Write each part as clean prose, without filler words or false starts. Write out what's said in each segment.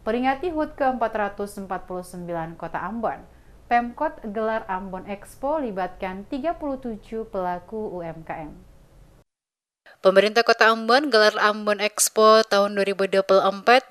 Peringati HUT ke-449 Kota Ambon, Pemkot gelar Ambon Expo libatkan 37 pelaku UMKM. Pemerintah Kota Ambon gelar Ambon Expo tahun 2024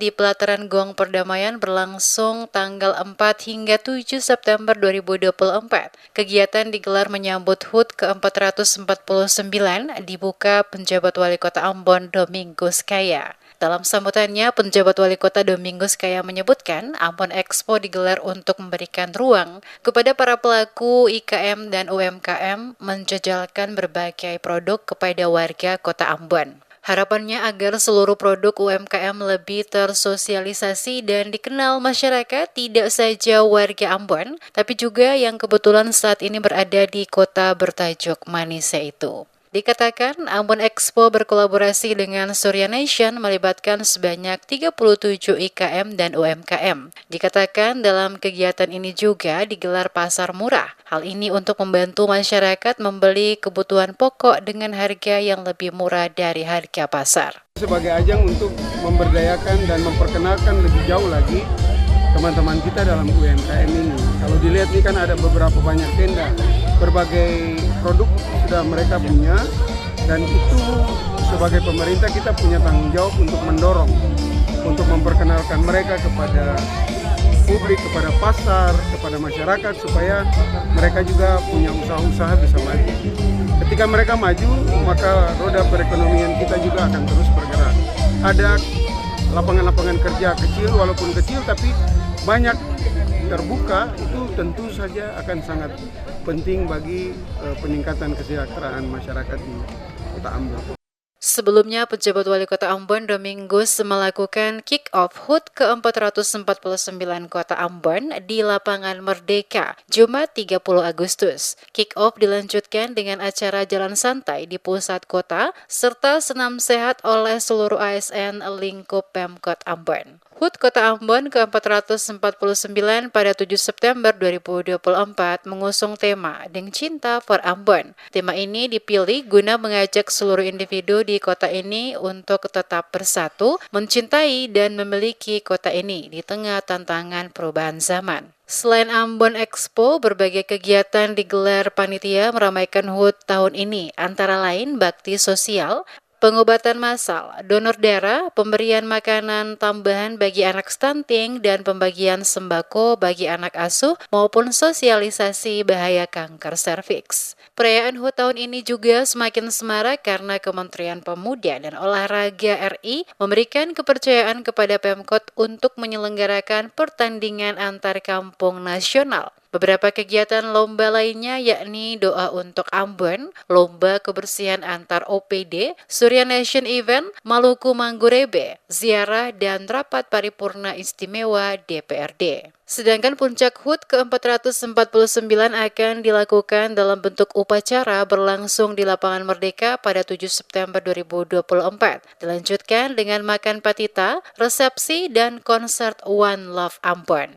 di Pelataran Gong Perdamaian berlangsung tanggal 4 hingga 7 September 2024. Kegiatan digelar menyambut HUT ke-449 dibuka penjabat Wali Kota Ambon Domingus Kaya. Dalam sambutannya, penjabat Wali Kota Domingus Kaya menyebutkan Ambon Expo digelar untuk memberikan ruang kepada para pelaku IKM dan UMKM menjajalkan berbagai produk kepada warga Kota Ambon. Harapannya agar seluruh produk UMKM lebih tersosialisasi dan dikenal masyarakat, tidak saja warga Ambon, tapi juga yang kebetulan saat ini berada di kota bertajuk Manisa itu. Dikatakan Ambon Expo berkolaborasi dengan Surya Nation melibatkan sebanyak 37 IKM dan UMKM. Dikatakan dalam kegiatan ini juga digelar pasar murah. Hal ini untuk membantu masyarakat membeli kebutuhan pokok dengan harga yang lebih murah dari harga pasar. Sebagai ajang untuk memberdayakan dan memperkenalkan lebih jauh lagi teman-teman kita dalam UMKM ini. Kalau dilihat ini kan ada beberapa banyak tenda, berbagai produk sudah mereka punya, dan itu sebagai pemerintah kita punya tanggung jawab untuk mendorong, untuk memperkenalkan mereka kepada publik, kepada pasar, kepada masyarakat, supaya mereka juga punya usaha-usaha bisa maju. Ketika mereka maju, maka roda perekonomian kita juga akan terus bergerak. Ada lapangan-lapangan kerja kecil, walaupun kecil tapi banyak terbuka, itu tentu saja akan sangat penting bagi peningkatan kesejahteraan masyarakat di Kota Ambon. Sebelumnya, penjabat Wali Kota Ambon Domingus melakukan kick-off HUT ke-449 Kota Ambon di Lapangan Merdeka, Jumat 30 Agustus. Kick-off dilanjutkan dengan acara jalan santai di pusat kota, serta senam sehat oleh seluruh ASN lingkup Pemkot Ambon. HUT Kota Ambon ke-449 pada 7 September 2024 mengusung tema Deng Cinta for Ambon. Tema ini dipilih guna mengajak seluruh individu di kota ini untuk tetap bersatu, mencintai dan memiliki kota ini di tengah tantangan perubahan zaman. Selain Ambon Expo, berbagai kegiatan digelar panitia meramaikan HUT tahun ini, antara lain bakti sosial, pengobatan massal, donor darah, pemberian makanan tambahan bagi anak stunting, dan pembagian sembako bagi anak asuh maupun sosialisasi bahaya kanker serviks. Perayaan HUT tahun ini juga semakin semarak karena Kementerian Pemuda dan Olahraga RI memberikan kepercayaan kepada Pemkot untuk menyelenggarakan pertandingan antar kampung nasional. Beberapa kegiatan lomba lainnya yakni doa untuk Ambon, lomba kebersihan antar OPD, Surya Nation Event, Maluku Manggurebe, ziarah dan rapat paripurna istimewa DPRD. Sedangkan puncak HUT ke-449 akan dilakukan dalam bentuk upacara berlangsung di Lapangan Merdeka pada 7 September 2024. Dilanjutkan dengan makan patita, resepsi, dan konser One Love Ambon.